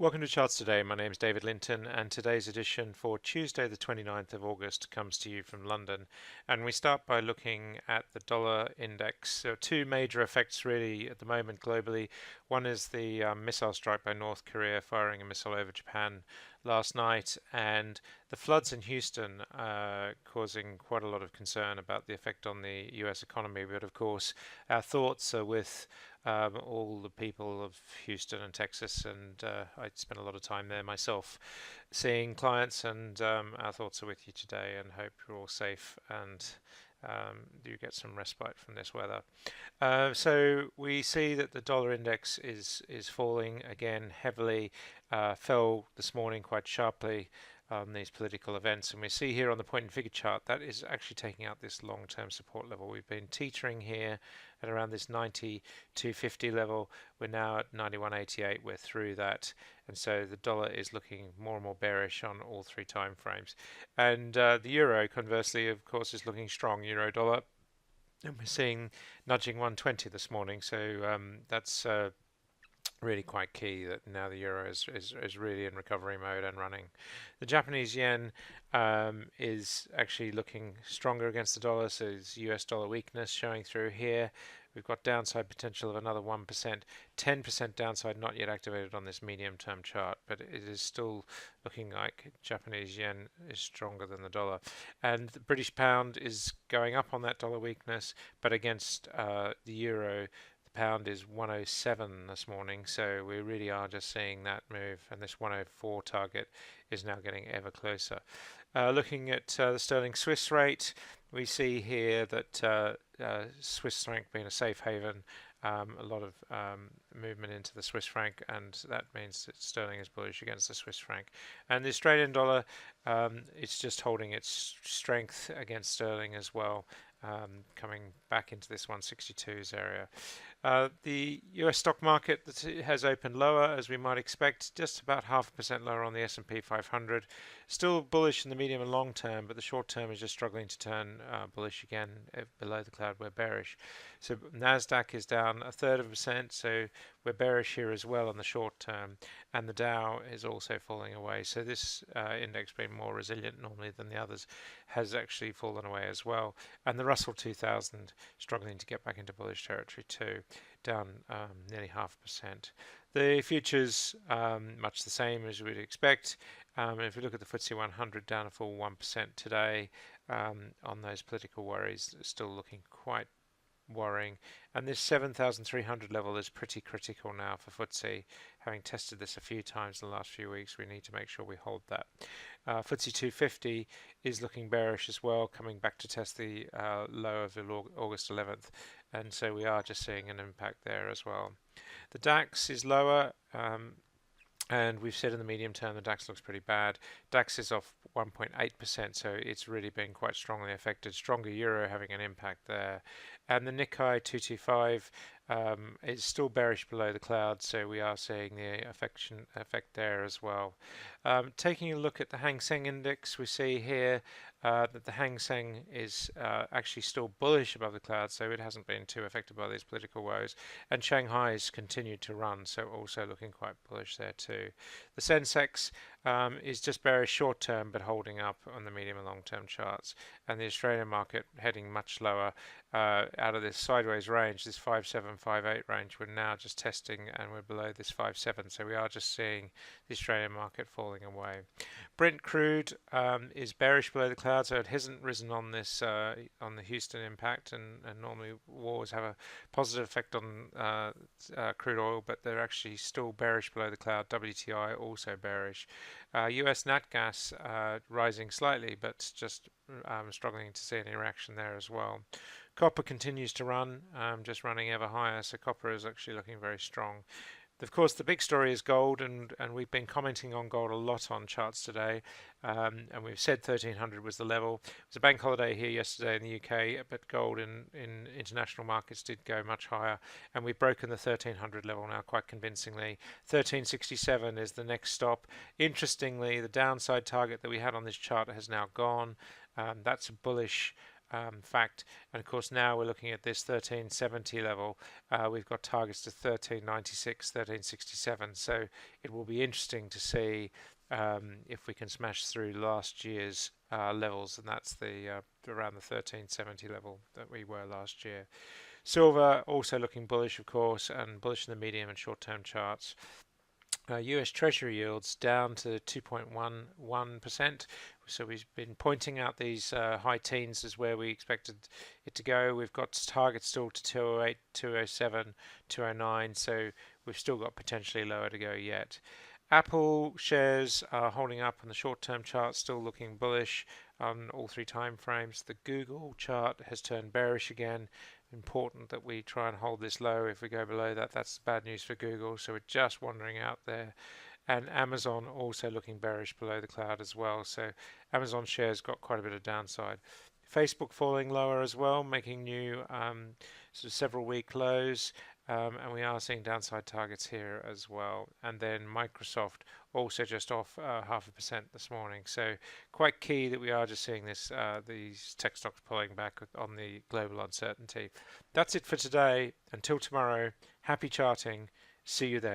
Welcome to Charts Today. My name is David Linton, and today's edition for Tuesday, the 29th of August, comes to you from London. And we start by looking at the dollar index. So, two major effects really at the moment globally. One is the missile strike by North Korea, firing a missile over Japan last night, and the floods in Houston causing quite a lot of concern about the effect on the US economy. But of course, our thoughts are with all the people of Houston and Texas, and I spent a lot of time there myself seeing clients, and our thoughts are with you today, and hope you're all safe and do get some respite from this weather. So we see that the dollar index is falling again heavily, fell this morning quite sharply on these political events, and we see here on the point and figure chart that is actually taking out this long-term support level. We've been teetering here at around this 92.50 level. We're now at 91.88. We're through that, and so the dollar is looking more and more bearish on all three time frames. And the euro, conversely, of course, is looking strong. Euro dollar, and we're seeing nudging 120 this morning. So that's really quite key that now the euro is really in recovery mode and running. The Japanese yen is actually looking stronger against the dollar, so it's US dollar weakness showing through here. We've got downside potential of another 1%, 10% downside not yet activated on this medium-term chart, but it is still looking like Japanese yen is stronger than the dollar. And the British pound is going up on that dollar weakness, but against the euro, the pound is 107 this morning, so we really are just seeing that move, and this 104 target is now getting ever closer. Looking at the sterling Swiss rate, we see here that Swiss franc being a safe haven, a lot of movement into the Swiss franc, and that means that sterling is bullish against the Swiss franc. And the Australian dollar, it's just holding its strength against sterling as well, coming back into this 162s area. The US stock market has opened lower, as we might expect, just about 0.5% lower on the S&P 500. Still bullish in the medium and long term, but the short term is just struggling to turn bullish again. Below the cloud, we're bearish. So Nasdaq is down 1/3%, so we're bearish here as well on the short term, and the Dow is also falling away. So this index, being more resilient normally than the others, has actually fallen away as well. And the Russell 2000 struggling to get back into bullish territory too, down nearly 0.5%. The futures much the same as we'd expect. If we look at the FTSE 100, down a full 1% today on those political worries, still looking quite worrying. And this 7,300 level is pretty critical now for FTSE. Having tested this a few times in the last few weeks, we need to make sure we hold that. FTSE 250 is looking bearish as well, coming back to test the low of the August 11th, and so we are just seeing an impact there as well. The DAX is lower, and we've said in the medium term the DAX looks pretty bad. DAX is off 1.8%, so it's really been quite strongly affected. Stronger euro having an impact there. And the Nikkei 225 is still bearish below the cloud, so we are seeing the effect there as well. Taking a look at the Hang Seng Index, we see here that the Hang Seng is actually still bullish above the cloud, so it hasn't been too affected by these political woes. And Shanghai has continued to run, so also looking quite bullish there too. The Sensex is just bearish short term, but holding up on the medium and long term charts. And the Australian market heading much lower out of this sideways range, this 5.758 range. We're now just testing, and we're below this 5.7, so we are just seeing the Australian market falling away. Brent crude is bearish below the cloud, so it hasn't risen on this on the Houston impact, and normally wars have a positive effect on crude oil, but they're actually still bearish below the cloud. WTI also bearish. US nat gas rising slightly, but just struggling to see any reaction there as well. Copper continues to run, just running ever higher, so copper is actually looking very strong. Of course, the big story is gold, and we've been commenting on gold a lot on charts today, and we've said 1300 was the level. It was a bank holiday here yesterday in the UK, but gold in international markets did go much higher, and we've broken the 1300 level now quite convincingly. 1367 is the next stop. Interestingly, the downside target that we had on this chart has now gone. That's a bullish fact. And of course, now we're looking at this 1370 level. We've got targets to 1396, 1367. So it will be interesting to see if we can smash through last year's levels, and that's the around the 1370 level that we were last year. Silver also looking bullish, of course, and bullish in the medium and short-term charts. US Treasury yields down to 2.11%. So we've been pointing out these high teens as where we expected it to go. We've got targets still to 208, 207, 209. So we've still got potentially lower to go yet. Apple shares are holding up on the short-term chart, still looking bullish on all three time frames. The Google chart has turned bearish again. Important that we try and hold this low. If we go below that, that's bad news for Google. So we're just wandering out there. And Amazon also looking bearish below the cloud as well. So Amazon shares got quite a bit of downside. Facebook falling lower as well, making new sort of several week lows. And we are seeing downside targets here as well. And then Microsoft also just off 0.5% this morning. So quite key that we are just seeing this these tech stocks pulling back on the global uncertainty. That's it for today. Until tomorrow, happy charting. See you there.